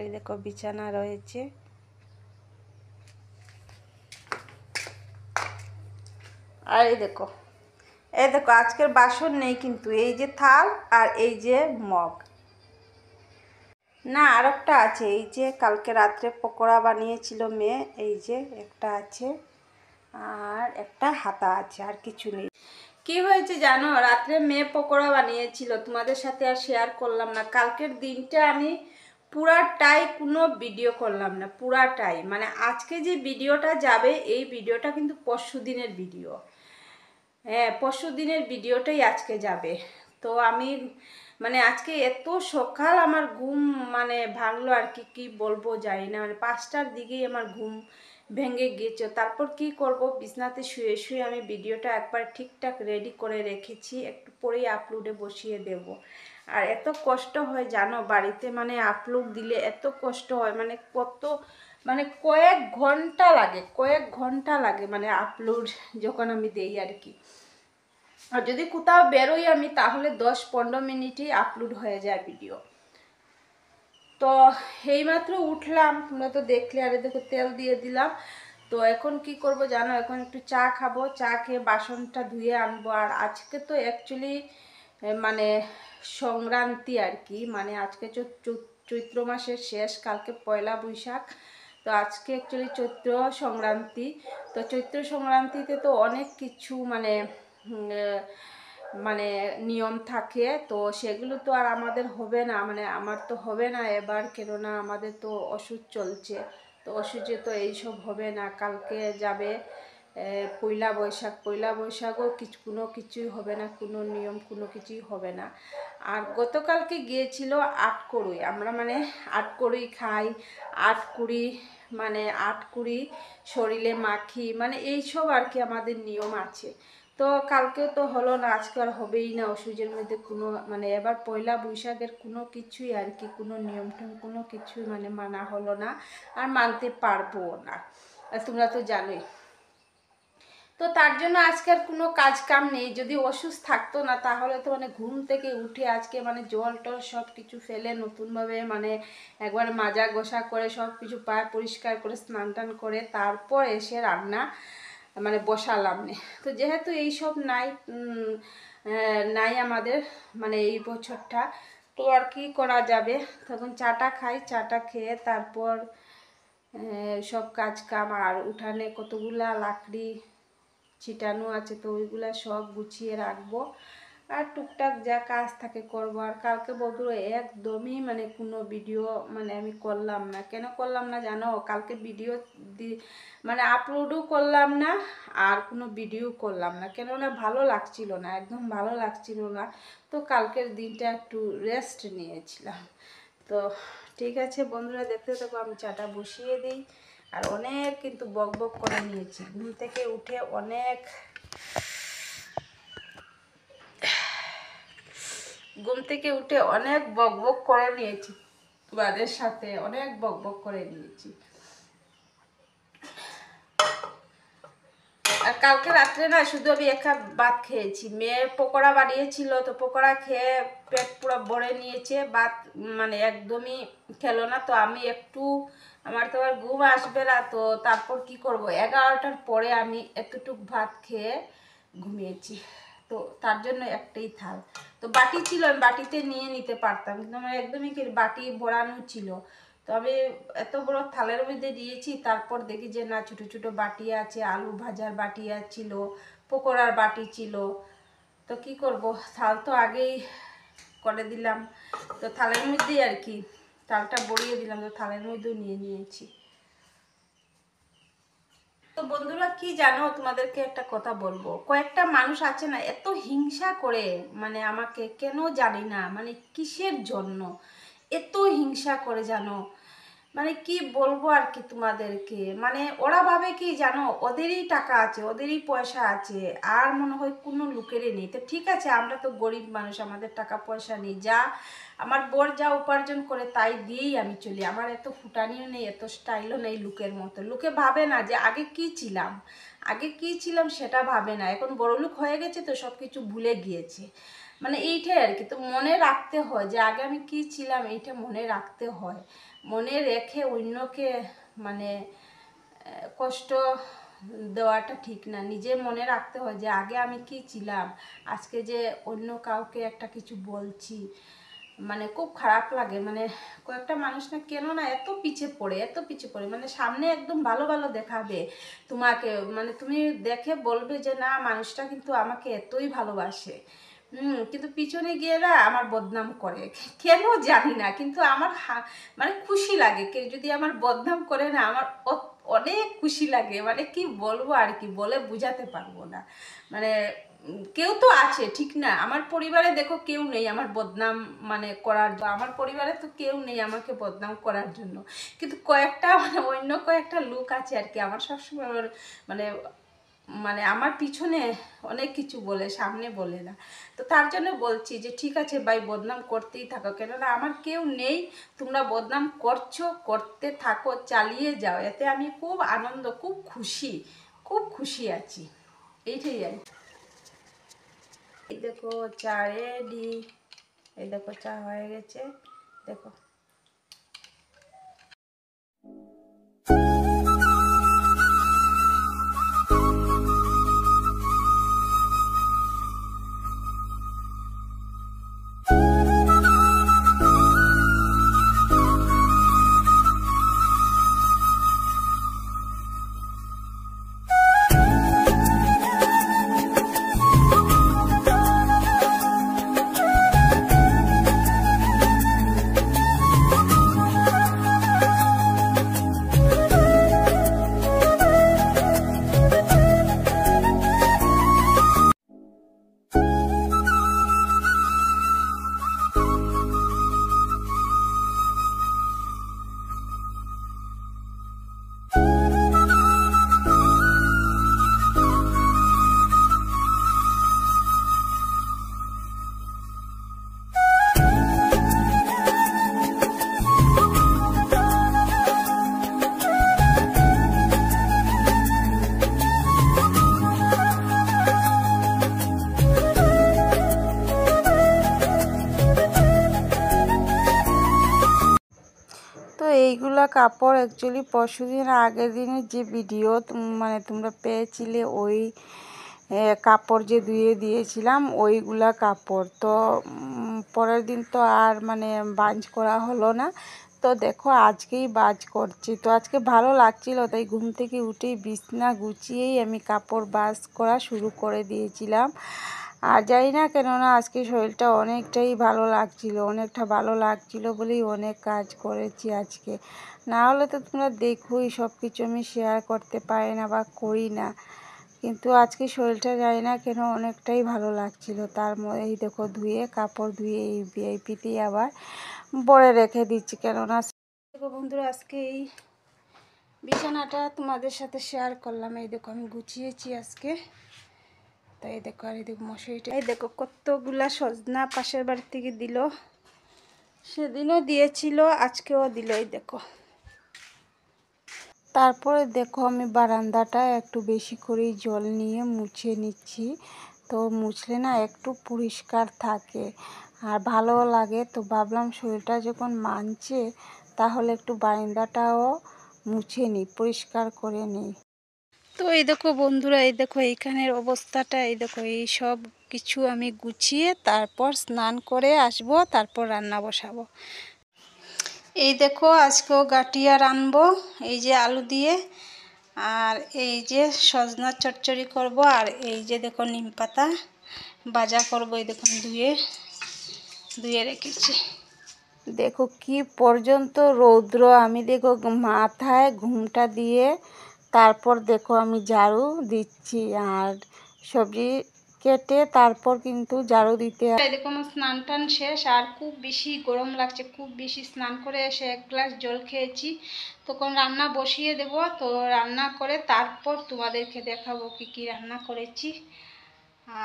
এই দেখো বিছানা রয়েছে। আর এই দেখো আজকের বাসন নেই কিন্তু, এই যে থাল আর এই যে মগ। না, আর একটা আছে, এই যে কালকে রাত্রে পকোড়া বানিয়েছিল মেয়ে, এই যে একটা আছে, আর একটা হাতা আছে, আর কিছু নেই। কি হয়েছে জানো, রাত্রে মেয়ে পকোড়া বানিয়েছিল, তোমাদের সাথে আর শেয়ার করলাম না। কালকের দিনটা আমি পুরাটাই কোনো ভিডিও করলাম না, পুরাটাই। মানে আজকে যে ভিডিওটা যাবে, এই ভিডিওটা কিন্তু পরশু দিনের ভিডিও। হ্যাঁ, পরশু দিনের ভিডিওটাই আজকে যাবে। তো আমি মানে আজকে এত সকাল আমার ঘুম মানে ভাঙলো আর কি, কি বলবো জানি না। মানে 5টার দিকেই আমার ঘুম ভেঙে গিয়েছে। তারপর কি করব, বিছনাতে শুয়ে শুয়ে আমি ভিডিওটা একবার ঠিকঠাক রেডি করে রেখেছি, একটু পরেই আপলোডে বসিয়ে দেব। আর এত কষ্ট হয় জানো বাড়িতে, মানে আপলোড দিলে এত কষ্ট হয়, মানে মানে কয়েক ঘন্টা লাগে মানে আপলোড যখন আমি দেই আর কি। আর যদি কোথাও বেরোই আমি, তাহলে 10-15 মিনিটই আপলোড হয়ে যায় ভিডিও। তো এইমাত্র উঠলাম, তোমরা তো দেখলে, আরে দেখো তেল দিয়ে দিলাম। তো এখন কি করব জানো, এখন একটু চা খাবো, চা খেয়ে বাসনটা ধুয়ে আনবো। আর আজকে তো অ্যাকচুয়ালি মানে সংক্রান্তি আর কি, মানে আজকে চৈত্র মাসের শেষ, কালকে পয়লা বৈশাখ। তো আজকে অ্যাকচুয়ালি চৈত্র সংক্রান্তি। তো চৈত্র সংক্রান্তিতে তো অনেক কিছু মানে মানে নিয়ম থাকে, তো সেগুলো তো আর আমাদের হবে না, মানে আমার তো হবে না এবার, কেননা আমাদের তো ওষুধ চলছে। তো ওষুধে তো এইসব হবে না। কালকে যাবে পয়লা বৈশাখও কোনো কিছুই হবে না, কোনো নিয়ম কোনো কিছুই হবে না। আর গতকালকে গিয়েছিল আটকড়ুই, আমরা মানে আটকড়ুই খাই, আটকুড়ি মানে আটকুড়ি শরীরে মাখি, মানে এইসব আর কি আমাদের নিয়ম আছে। তো কালকেও তো হলো না, আজকে আর হবেই না। ওষুধের মধ্যে কোনো মানে এবার পয়লা বৈশাখের কোনো কিছুই আর কি, কোনো নিয়ম টিয়ম কোনো কিছুই মানে মানা হলো না, আর মানতে পারবো না, তোমরা তো জানোই। তো তার জন্য আজকে আর কোনো কাজ কাম নেই। যদি ওষুধ থাকতো না, তাহলে তো মানে ঘুম থেকে উঠে আজকে মানে জল টল সব কিছু ফেলে নতুনভাবে মানে একবার মাজা ঘষা করে সব কিছু পায়ে পরিষ্কার করে স্নান টান করে তারপর এসে রান্না মানে বসালাম। তো যেহেতু এইসব নাই আমাদের মানে এই বছরটা, তো আর কি করা যাবে। তখন চাটা খাই, চাটা খেয়ে তারপর সব কাজ কাম, আর উঠানে কতগুলা লাকড়ি ছিটানো আছে, তো ওইগুলা সব গুছিয়ে রাখবো, আর টুকটাক যা কাজ থাকে করবো। আর কালকে বন্ধুরা একদমই মানে কোনো ভিডিও মানে আমি করলাম না। কেন করলাম না জানো, কালকে ভিডিও মানে আপলোডও করলাম না, আর কোনো ভিডিও করলাম না, কেননা ভালো লাগছিল না, একদম ভালো লাগছিল না। তো কালকের দিনটা একটু রেস্ট নিয়েছিলাম। তো ঠিক আছে বন্ধুরা, দেখতে থাকো, আমি চাটা বসিয়ে দিই। আর অনেক কিন্তু বক বক করে নিয়েছি, ঘুম থেকে উঠে অনেক বক বক করে নিয়েছি, তোমাদের সাথে অনেক বক বক করে নিয়েছি। আর কালকে রাত্রে না শুধু আমি এক কাপ ভাত খেয়েছি, মেয়ে পকোড়া বানিয়েছিল, তো পকোড়া খেয়ে পেট পুরো ভরে নিয়েছে, ভাত মানে একদমই খেলো না। তো আমি একটু, আমার তো আর ঘুম আসবে না, তো তারপর কি করব, 11টার পরে আমি এতটুক ভাত খেয়ে ঘুমিয়েছি। তো তার জন্য একটাই থাল, তো বাটি ছিল, আমি বাটিতে নিয়ে নিতে পারতাম, কিন্তু আমার একদমই বাটি ভরানো ছিল। তো আমি এত বড় থালের মধ্যে দিয়েছি, তারপর দেখি যে না, ছোটো ছোটো বাটি আছে, আলু ভাজার বাটি ছিল, পকোড়ার বাটি ছিল। তো কি করব, থাল তো আগেই করে দিলাম, তো থালের মধ্যেই আর কি থালটা বড়িয়ে দিলাম, তো থালের মধ্যেও নিয়ে নিয়েছি। তো বন্ধুরা কি জানো, তোমাদেরকে একটা কথা বলবো, কয়েকটা মানুষ আছে না এত হিংসা করে, মানে আমাকে কেন জানি না, মানে কিসের জন্য এত হিংসা করে জানো, মানে কি বলবো আর কি তোমাদেরকে। মানে ওরা ভাবে কি জানো, ওদেরই টাকা আছে, ওদেরই পয়সা আছে, আর মনে হয় কোনো লোকেরই নেই। তো ঠিক আছে, আমরা তো গরিব মানুষ, আমাদের টাকা পয়সা নেই, যা আমার বর যা উপার্জন করে তাই দিয়েই আমি চলি। আমার এত ফুটানিও নেই, এত স্টাইলও নেই লোকের মতো। লোকে ভাবে না যে আগে কি ছিলাম সেটা ভাবে না, এখন বড়লোক হয়ে গেছে তো সব কিছু ভুলে গিয়েছে, মানে এইটাই আর কি। তো মনে রাখতে হয় যে আগে আমি কি ছিলাম, এইটা মনে রাখতে হয়। মনে রেখে অন্যকে মানে কষ্ট দেওয়াটা ঠিক না। নিজে মনে রাখতে হয় যে আগে আমি কি ছিলাম, আজকে যে অন্য কাউকে একটা কিছু বলছি, মানে খুব খারাপ লাগে। মানে কয়েকটা মানুষ না কেন না এত পিছে পড়ে, মানে সামনে একদম ভালো ভালো দেখাবে তোমাকে, মানে তুমি দেখে বলবে যে না মানুষটা কিন্তু আমাকে এতই ভালোবাসে, কিন্তু পিছনে গিয়ে না আমার বদনাম করে, কেন জানি না। কিন্তু আমার মানে খুশি লাগে, কেউ যদি আমার বদনাম করে না আমার অনেক খুশি লাগে, মানে কি বলবো আর কি, বলে বুঝাতে পারবো না। মানে কেউ তো আছে ঠিক না, আমার পরিবারে দেখো কেউ নেই আমার বদনাম মানে করার, আমার পরিবারে তো কেউ নেই আমাকে বদনাম করার জন্য, কিন্তু কয়েকটা মানে অন্য কয়েকটা লোক আছে আর কি আমার সবসময় মানে মানে আমার পিছনে অনেক কিছু বলে, সামনে বলে না। তো তার জন্য বলছি যে ঠিক আছে ভাই, বদনাম করতেই থাকো, কেননা আমার কেউ নেই, তোমরা বদনাম করছো, করতে থাকো, চালিয়ে যাও, এতে আমি খুব আনন্দ, খুব খুশি আছি, এইটাই আর কি। এই দেখো চা রেডি, এই দেখো চা হয়ে গেছে, দেখো। তো এইগুলা কাপড় অ্যাকচুয়ালি পরশুদিন আগের দিনের যে ভিডিও মানে তোমরা পেয়েছিলে, ওই কাপড় যে ধুয়ে দিয়েছিলাম ওইগুলা কাপড়। তো পরের দিন তো আর মানে বাজ করা হলো না, তো দেখো আজকেই বাজ করছি। তো আজকে ভালো লাগছিল, তাই ঘুম থেকে উঠেই বিছনা গুছিয়েই আমি কাপড় বাজ করা শুরু করে দিয়েছিলাম। আর জানি না কেননা আজকে শরীরটা অনেকটাই ভালো লাগছিল বলেই অনেক কাজ করেছি আজকে। না হলে তো তোমরা দেখোই সব কিছু আমি শেয়ার করতে পারি না বা করি না, কিন্তু আজকে শরীরটা জানি না কেন অনেকটাই ভালো লাগছিল। তার মধ্যে এই দেখো কাপড় ধুয়ে এই ভিআইপিতেই আবার বড়ে রেখে দিচ্ছি, কেননা দেখো বন্ধুরা আজকে এই বিছানাটা তোমাদের সাথে শেয়ার করলাম। এই দেখো আমি গুছিয়েছি আজকে, তো এই দেখো, আর এই দেখো মশারিটা, এই দেখো কতগুলা সজনা পাশের বাড়ি থেকে দিল, সেদিনও দিয়েছিল আজকেও দিল, এই দেখো। তারপরে দেখো আমি বারান্দাটা একটু বেশি করেই জল নিয়ে মুছে নিচ্ছি, তো মুছলে না একটু পরিষ্কার থাকে আর ভালো লাগে। তো ভাবলাম শরীরটা যখন মানছে তাহলে একটু বারান্দাটাও মুছে নিই, পরিষ্কার করে নিই। তো এই দেখো বন্ধুরা, এই দেখো এইখানের অবস্থাটা, এই দেখো এই সব কিছু আমি গুছিয়ে তারপর স্নান করে আসব, তারপর রান্না বসাবো। এই দেখো আজকেও গাটিয়া রানবো, এই যে আলু দিয়ে, আর এই যে সজনা চচ্চড়ি করব, আর এই যে দেখো নিম পাতা ভাজা করব। এই দেখুন ধুয়ে রেখেছি। দেখো কি পর্যন্ত রৌদ্র, আমি দেখো মাথায় ঘুমটা দিয়ে তারপর দেখো আমি ঝাড়ু দিচ্ছি আর সবজি কেটে তারপর কিন্তু ঝাড়ু দিতে। দেখো আমার স্নান টান শেষ, আর খুব বেশি গরম লাগছে, খুব বেশি স্নান করে এসে এক গ্লাস জল খেয়েছি। তখন রান্না বসিয়ে দেব, তো রান্না করে তারপর তোমাদেরকে দেখাবো কি কি রান্না করেছি।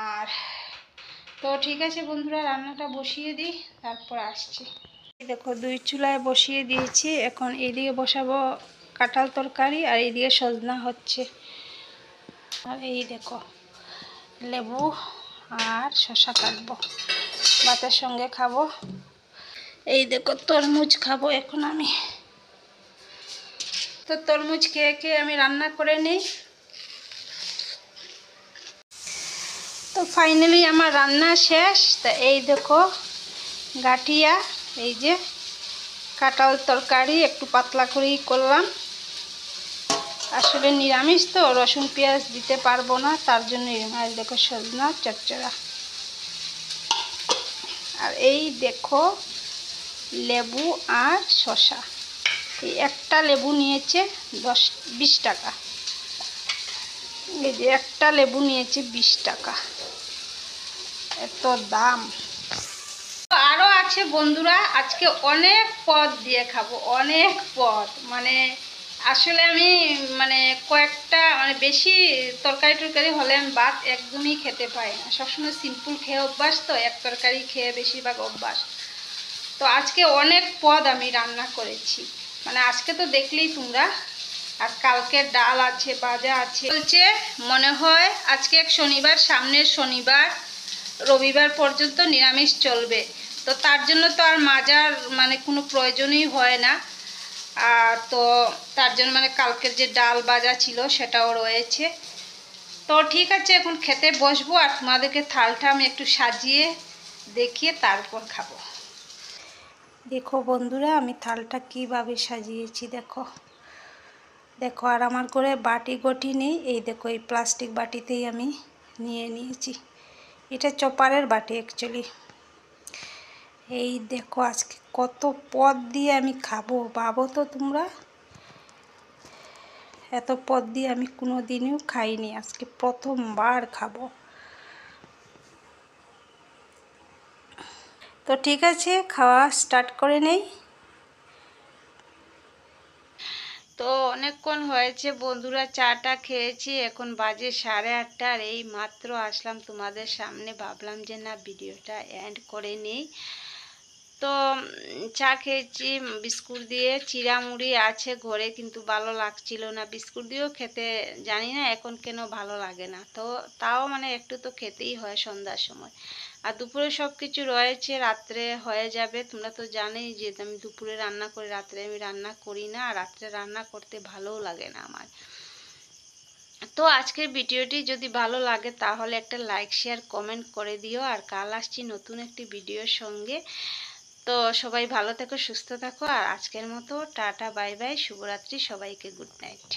আর তো ঠিক আছে বন্ধুরা, রান্নাটা বসিয়ে দিই, তারপর আসছি। দেখো 2 চুলায় বসিয়ে দিয়েছি, এখন এইদিকে বসাবো কাঁঠাল তরকারি আর এইদিকে সজনা হচ্ছে, আর এই দেখো লেবু আর শসা কাটবো, ভাতের সঙ্গে খাবো। এই দেখো তরমুজ খাবো এখন আমি। তো তরমুজ খেয়ে খেয়ে আমি রান্না করে নিই। তো ফাইনালি আমার রান্না শেষ। তা এই দেখো গাঠিয়া, এই যে কাঁঠাল তরকারি একটু পাতলা করেই করলাম। আসলে নিরামিষ তো রসুন পেঁয়াজ দিতে পারবো না, তার জন্য আর দেখো সজনা চচ্চড়া। আর এই দেখো লেবু আর শসা। এই একটা লেবু নিয়েছে 20 টাকা। এই যে একটা লেবু নিয়েছে 20 টাকা, এত দাম। আরও আছে বন্ধুরা, আজকে অনেক পদ দিয়ে খাবো, অনেক পদ। মানে আসলে আমি কয়েকটা বেশি তরকারি টরকারি হলে আমি ভাত একদমই খেতে পাই না। সবসময় সিম্পল খেয়ে অভ্যাস, তো এক তরকারি খেয়ে বেশিরভাগ অভ্যাস। তো আজকে অনেক পদ আমি রান্না করেছি, আজকে তো দেখলেই তোমরা। আর কালকে ডাল আছে, ভাজা আছে। বলছে মনে হয় আজকে এক শনিবার, সামনের শনিবার রবিবার পর্যন্ত নিরামিষ চলবে। তো তার জন্য তো আর মাজার কোনো প্রয়োজনই হয় না। তো তার জন্য কালকের যে ডাল ভাজা ছিল সেটাও রয়েছে। তো ঠিক আছে, এখন খেতে বসবো। আর তোমাদেরকে থালটা আমি একটু সাজিয়ে দেখিয়ে তারপর খাবো। দেখো বন্ধুরা, আমি থালটা কিভাবে সাজিয়েছি দেখো। দেখো, আর আমার করে বাটি গটি নেই। এই দেখো, এই প্লাস্টিক বাটিতেই আমি নিয়ে নিয়েছি। এটা চপারের বাটি অ্যাকচুয়ালি। এই দেখো আজকে কত পদ দিয়ে আমি খাবো, ভাবো তো তোমরা। এত পদ দিয়ে আমি কোনো দিনও খাইনি, আজকে প্রথমবার খাবো। তো ঠিক আছে, খাওয়া স্টার্ট করে নেই। তো অনেকক্ষণ হয়েছে বন্ধুরা, চাটা খেয়েছি, এখন বাজে 8:30। আর এই মাত্র আসলাম তোমাদের সামনে, ভাবলাম যে না ভিডিওটা এন্ড করে নেই। তো চা খেয়েছি বিস্কুট দিয়ে, চিড়া মুড়ি আছে ঘরে, কিন্তু ভালো লাগছিল না। বিস্কুট দিয়েও খেতে জানি না এখন কেন ভালো লাগে না। তো তাও একটু তো খেতেই হয় সন্ধ্যার সময়। আর দুপুরে সব কিছু রয়েছে, রাত্রে হয়ে যাবে। তোমরা তো জানোই যে আমি দুপুরে রান্না করি, রাত্রে আমি রান্না করি না। আর রাত্রে রান্না করতে ভালোও লাগে না আমার। তো আজকের ভিডিওটি যদি ভালো লাগে তাহলে একটা লাইক শেয়ার কমেন্ট করে দিও। আর কাল আসছি নতুন একটি ভিডিওর সঙ্গে। তো সবাই ভালো থেকো, সুস্থ থাকো। আর আজকের মতো টাটা, বাই বাই, শুভরাত্রি, সবাইকে গুড নাইট।